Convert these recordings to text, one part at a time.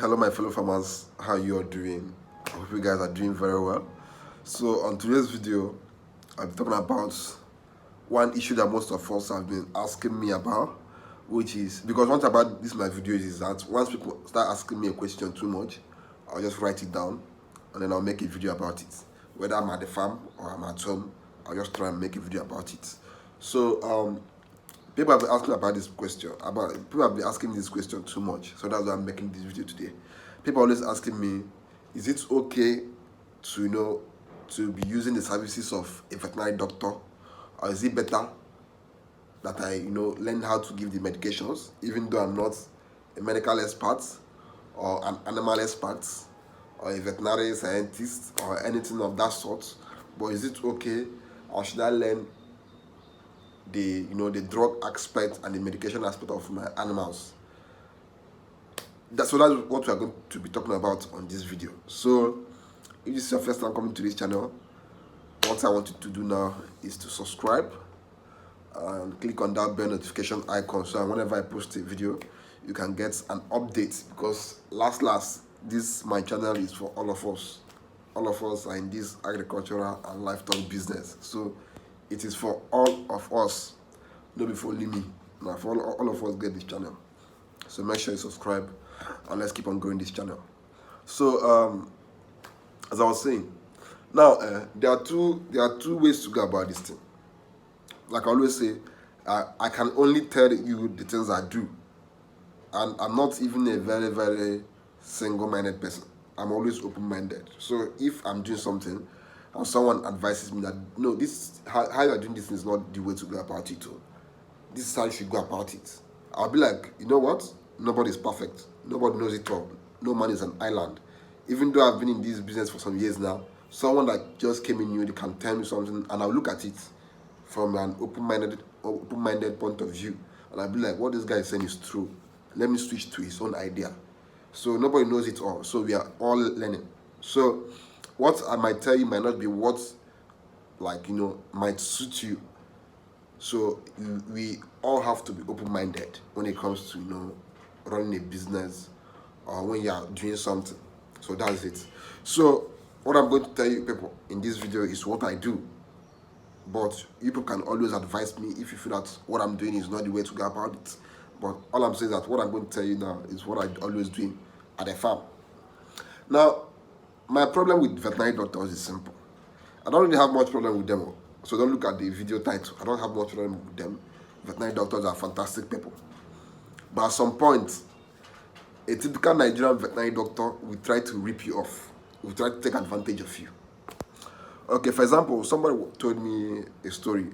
Hello, my fellow farmers. How you all doing? I hope you guys are doing very well. So, on today's video, I'll be talking about one issue that most of us have been asking me about, which is because one thing about this my videos is that once people start asking me a question too much, I'll just write it down and then I'll make a video about it. Whether I'm at the farm or I'm at home, I'll just try and make a video about it. So, people have been asking about this question. People have been asking this question too much, so that's why I'm making this video today. People are always asking me, is it okay to to be using the services of a veterinary doctor, or is it better that I learn how to give the medications, even though I'm not a medical expert or an animal expert or a veterinary scientist or anything of that sort? But is it okay, or should I learn the drug aspect and the medication aspect of my animals? That's what we are going to be talking about on this video. So if this is your first time coming to this channel, what I want you to do now is to subscribe and click on that bell notification icon, so whenever I post a video you can get an update, because this my channel is for all of us. All of us are in this agricultural and livestock business, so it is for all of us, not for only me. Now for all of us get this channel. So make sure you subscribe and let's keep on growing this channel. So as I was saying, now there are two ways to go about this thing. Like I always say, I can only tell you the things I do, and I'm not even a very single-minded person. I'm always open-minded. So if I'm doing something and someone advises me that no, this how you're doing this is not the way to go about it, or this is how you should go about it, I'll be like, you know what? Nobody's perfect. Nobody knows it all. No man is an island. Even though I've been in this business for some years now, someone that just came in new, they can tell me something, and I'll look at it from an open-minded point of view, and I'll be like, what this guy is saying is true. Let me switch to his own idea. So nobody knows it all. So we are all learning. So what I might tell you might not be what might suit you. So we all have to be open-minded when it comes to running a business or when you are doing something. So that's it. So what I'm going to tell you people in this video is what I do, but you people can always advise me if you feel that what I'm doing is not the way to go about it. But all I'm saying is that what I'm going to tell you now is what I always do at a farm. Now, my problem with veterinary doctors is simple. I don't really have much problem with them. So don't look at the video title. I don't have much problem with them. Veterinary doctors are fantastic people. But at some point, a typical Nigerian veterinary doctor will try to rip you off. Will try to take advantage of you. Okay, for example, somebody told me a story.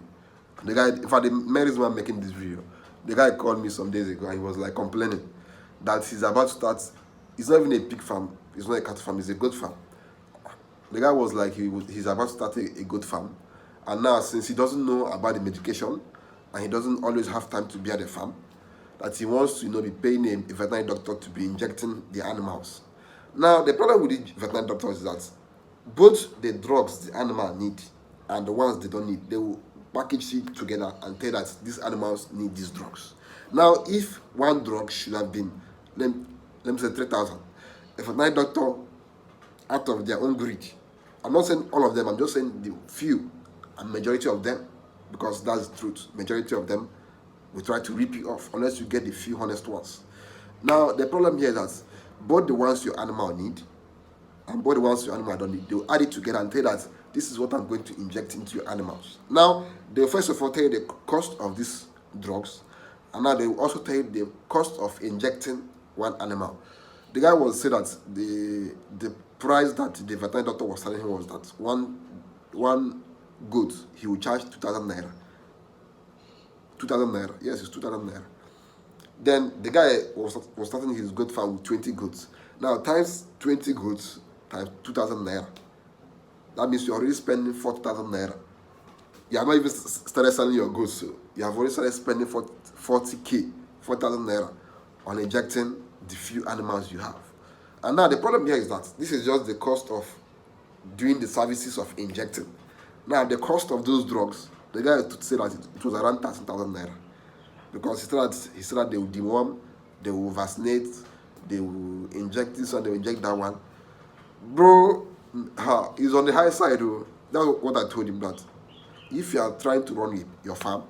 The guy, in fact, the main reason why I'm making this video, the guy called me some days ago and he was like complaining that he's about to start. It's not even a pig farm. It's not a cattle farm. It's a goat farm. The guy was like he's about to start a goat farm, and now since he doesn't know about the medication and he doesn't always have time to be at the farm, that he wants to be paying a veterinary doctor to be injecting the animals. Now the problem with the veterinary doctors is that both the drugs the animal need and the ones they don't need, they will package it together and tell that these animals need these drugs. Now if one drug should have been, let me say 3,000, a veterinary doctor, out of their own greed, I'm not saying all of them, I'm just saying the few and majority of them, because that's the truth, majority of them will try to rip you off unless you get the few honest ones. Now the problem here is that both the ones your animal need and both the ones your animal don't need, they'll add it together and tell that this is what I'm going to inject into your animals. Now they'll first of all tell you the cost of these drugs, and now they will also tell you the cost of injecting one animal. The guy was saying that the price that the veterinary doctor was telling him was that one goat he would charge 2,000 naira. 2,000 naira. Yes, it's 2,000 naira. Then the guy was starting his goat farm with 20 goats. Now times 20 goats times 2,000 naira. That means you're already spending 40,000 naira. You have not even started selling your goods, so you have already started spending 40,000 naira on injecting the few animals you have. And now the problem here is that this is just the cost of doing the services of injecting. Now the cost of those drugs, the guy said that it was around 13,000 naira, because he said that they will deworm, they will vaccinate, they will inject this one, they will inject that one. Bro, he's on the high side. Oh. That's what I told him, that if you are trying to run your farm,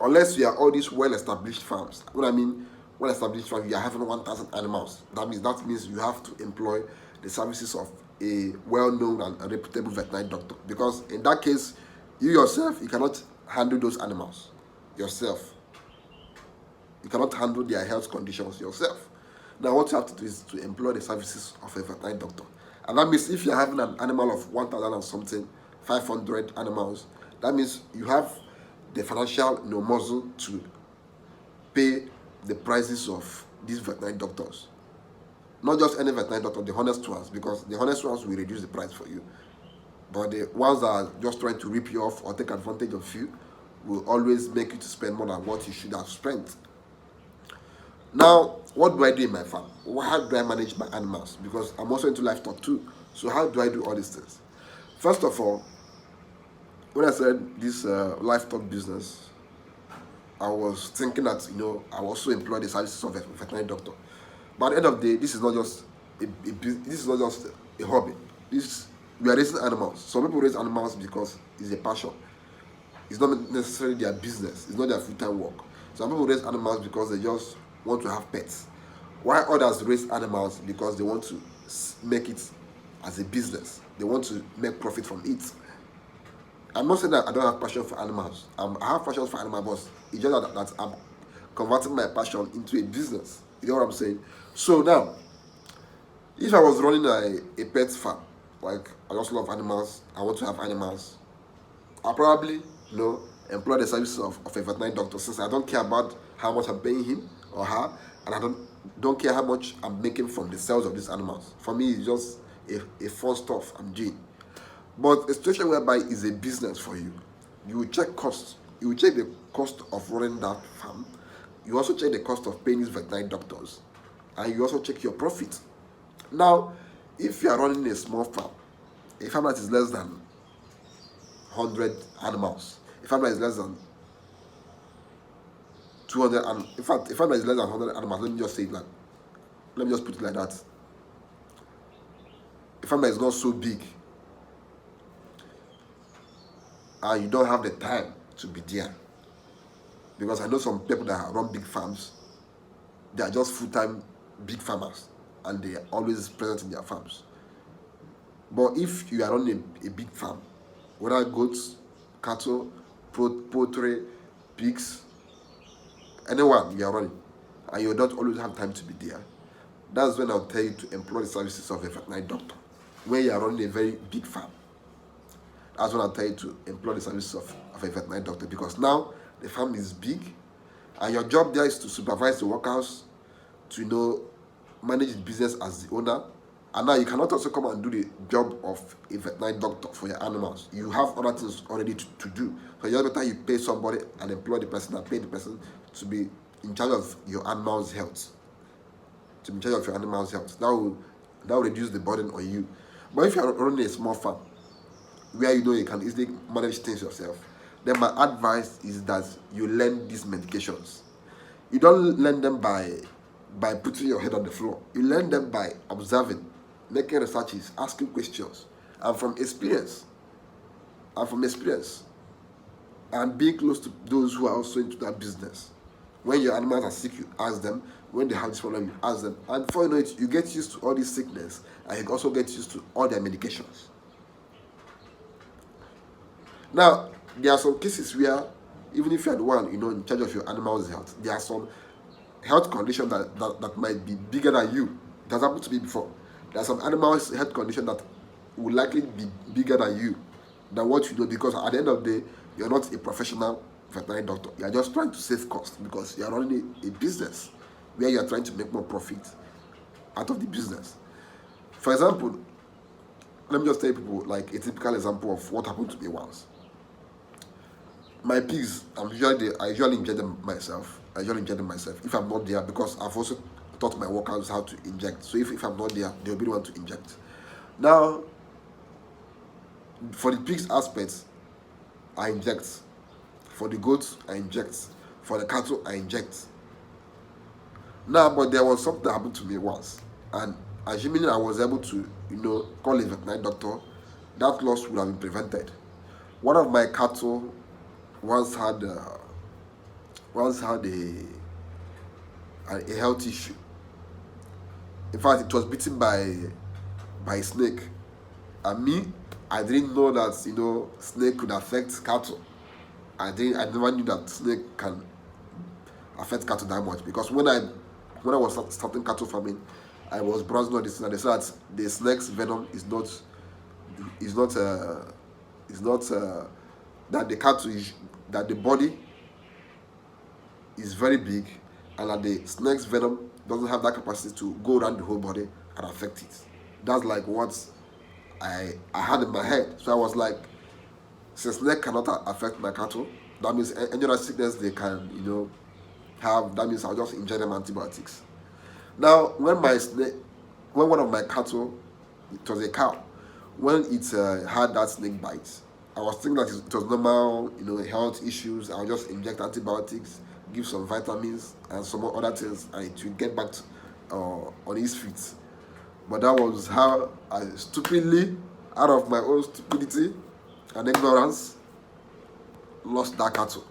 unless you are all these well-established farms, what I mean, well-established farms, you are having 1,000 animals. That means you have to employ the services of a well-known and a reputable veterinary doctor. Because in that case, you yourself, you cannot handle those animals yourself. You cannot handle their health conditions yourself. Now, what you have to do is to employ the services of a veterinary doctor. And that means if you're having an animal of 1,000 and something, 500 animals, that means you have the financial muscle to pay the prices of these veterinary doctors. Not just any veterinary doctor, the honest ones, because the honest ones will reduce the price for you. But the ones that are just trying to rip you off or take advantage of you will always make you to spend more than what you should have spent. Now, what do I do in my farm? How do I manage my animals? Because I'm also into livestock too. So how do I do all these things? First of all, when I started this livestock business, I was thinking that I also employ the services of a veterinary doctor. But at the end of the day, this is not just a hobby. We are raising animals. Some people raise animals because it's a passion. It's not necessarily their business. It's not their full-time work. Some people raise animals because they just want to have pets, while others raise animals because they want to make it as a business. They want to make profit from it. I'm not saying that I don't have passion for animals. I have passion for animals, but it's just that I'm converting my passion into a business. You know what I'm saying? So now, if I was running a pet farm, like I just love animals, I want to have animals, I'll probably employ the services of a veterinary doctor, since I don't care about how much I'm paying him or her, and I don't care how much I'm making from the sales of these animals. For me, it's just a fun stuff I'm doing. But a situation whereby it's a business for you, you will check costs. You will check the cost of running that farm. You also check the cost of paying these veterinary doctors, and you also check your profit. Now, if you are running a small farm, a farm that is less than 100 animals, a farm that is less than 200, and in fact, a farm that is less than 100 animals, let me just put it like that. A farm that is not so big, and you don't have the time to be there. Because I know some people that run big farms, they are just full-time big farmers, and they are always present in their farms. But if you are running a big farm, whether goats, cattle, poultry, pigs, anyone you are running, and you don't always have time to be there, that's when I'll tell you to employ the services of a veterinary doctor. When you are running a very big farm, that's when I'll tell you to employ the services of a veterinary doctor, because now the farm is big, and your job there is to supervise the workers, to manage the business as the owner. And now you cannot also come and do the job of a veterinary doctor for your animals. You have other things already to do. So it's better you pay somebody and employ the person and pay the person to be in charge of your animal's health. To be in charge of your animal's health. That will reduce the burden on you. But if you are running a small farm, where you can easily manage things yourself, then my advice is that you learn these medications. You don't learn them by putting your head on the floor. You learn them by observing, making researches, asking questions, and from experience. And being close to those who are also into that business. When your animals are sick, you ask them. When they have this problem, you ask them. And before you know it, you get used to all this sickness, and you also get used to all their medications. Now, there are some cases where, even if you are the one in charge of your animal's health, there are some health condition that might be bigger than you. It has happened to me before. There are some animals' health condition that will likely be bigger than you, than what you know, because at the end of the day, you're not a professional veterinary doctor. You are just trying to save costs, because you are running a business where you are trying to make more profit out of the business. For example, let me just tell people like a typical example of what happened to me once. My pigs, I usually inject them myself. If I'm not there, because I've also taught my workers how to inject. So if I'm not there, they'll be the one to inject. Now, for the pigs aspect, I inject. For the goats, I inject. For the cattle, I inject. Now, but there was something that happened to me once, and assuming I was able to, call a veterinary doctor, that loss would have been prevented. One of my cattle once had a health issue. In fact, it was bitten by a snake, and me, I didn't know that snake could affect cattle. I never knew that snake can affect cattle that much, because when I was starting cattle farming, I was browsing on this and they said that the snake's venom is not is not that the cattle is that the body is very big, and that the snake's venom doesn't have that capacity to go around the whole body and affect it. That's like what I had in my head. So I was like, since snake cannot affect my cattle, that means any other sickness they can have, that means I'll just inject them antibiotics. Now, when one of my cattle, it was a cow, when it had that snake bite, I was thinking that it was normal, health issues. I'll just inject antibiotics, give some vitamins and some other things, and it will get back on his feet. But that was how I stupidly, out of my own stupidity and ignorance, lost that cattle,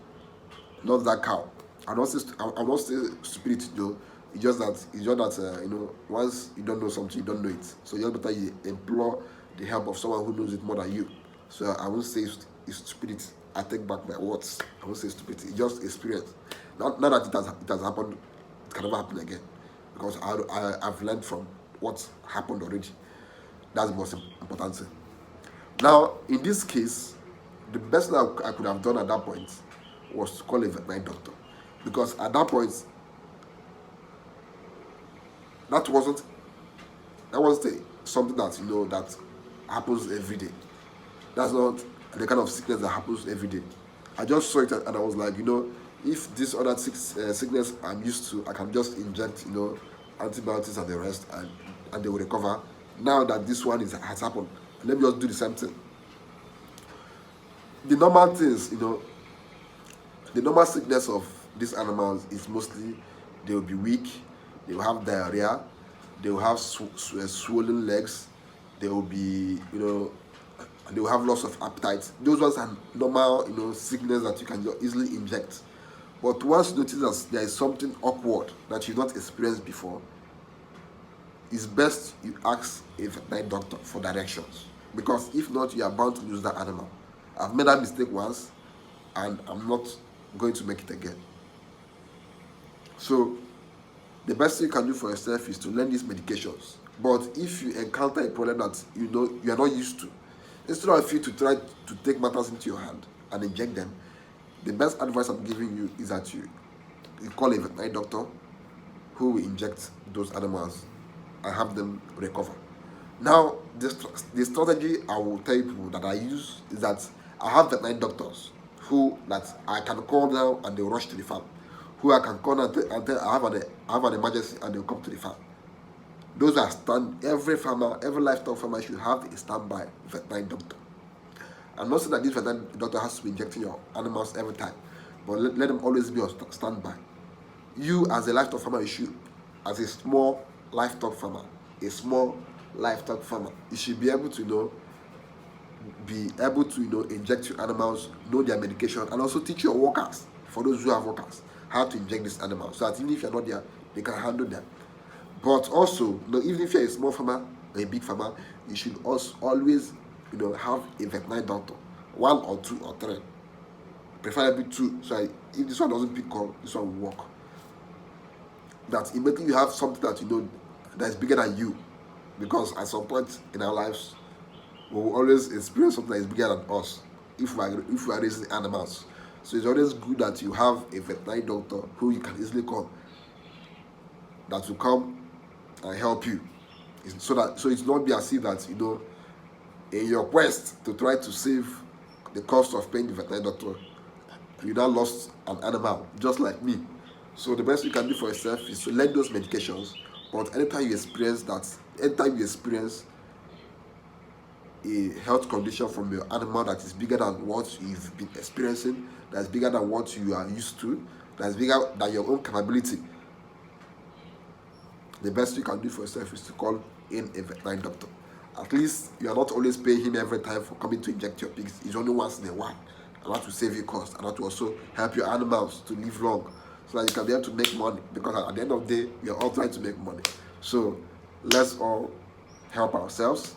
lost that cow. I'm not say stupidity though. It's just that once you don't know something, you don't know it. So it's better you implore the help of someone who knows it more than you. So I won't say it's stupidity. I take back my words. I won't say stupidity. It's just experience. Not that it has happened. It can never happen again, because I've learned from what happened already. That's the most important thing. Now, in this case, the best thing I could have done at that point was to call a veterinary doctor, because at that point, that wasn't something that happens every day. That's not the kind of sickness that happens every day. I just saw it and I was like, if this other sickness I'm used to, I can just inject antibiotics and the rest, and they will recover. Now that this one has happened, let me just do the same thing. The normal things, the normal sickness of these animals is mostly they will be weak, they will have diarrhea, they will have swollen legs, they will be, they will have loss of appetite. Those ones are normal, sickness that you can just easily inject. But once you notice that there is something awkward that you've not experienced before, it's best you ask a veterinary doctor for directions, because if not, you are bound to lose that animal. I've made that mistake once, and I'm not going to make it again. So the best thing you can do for yourself is to learn these medications. But if you encounter a problem that you are not used to, instead of you to try to take matters into your hand and inject them, the best advice I'm giving you is that you call a veterinary doctor who will inject those animals and have them recover. Now, the strategy I will tell people that I use is that I have veterinary doctors who that I can call now and they'll rush to the farm. Who I can call and tell I have an emergency and they'll come to the farm. Those are every farmer, every livestock farmer should have a standby veterinary doctor. I'm not saying that this veterinary doctor has to be injecting your animals every time, but let them always be on standby. You as a livestock farmer, as a small livestock farmer, you should be able to inject your animals, know their medication, and also teach your workers, for those who have workers, how to inject these animals, so that even if you're not there, they can handle them. But also, even if you're a small farmer or a big farmer, you should also always have a veterinary doctor, 1 or 2 or 3, preferably 2. So if this one doesn't pick up, this one will work. That immediately you have something that that is bigger than you, because at some point in our lives we will always experience something that is bigger than us if we are raising animals. So it's always good that you have a veterinary doctor who you can easily call, that will come and help you, so it's not be as if that in your quest to try to save the cost of paying the veterinary doctor, you now lost an animal just like me. So the best you can do for yourself is to learn those medications. But anytime you experience a health condition from your animal that is bigger than what you've been experiencing, that is bigger than what you are used to, that is bigger than your own capability, the best you can do for yourself is to call in a veterinary doctor. At least you are not always paying him every time for coming to inject your pigs. It's only once in a while, and that will save you cost, and that will also help your animals to live long, so that you can be able to make money. Because at the end of the day, we are all trying to make money. So let's all help ourselves.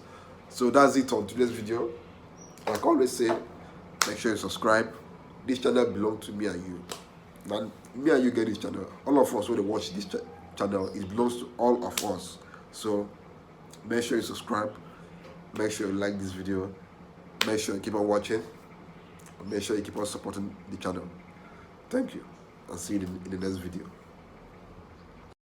So that's it on today's video. Like I always say, make sure you subscribe. This channel belongs to me and you. And me and you get this channel. All of us when they watch this channel, it belongs to all of us. So make sure you subscribe. Make sure you like this video. Make sure you keep on watching. Make sure you keep on supporting the channel. Thank you. I'll see you in the next video.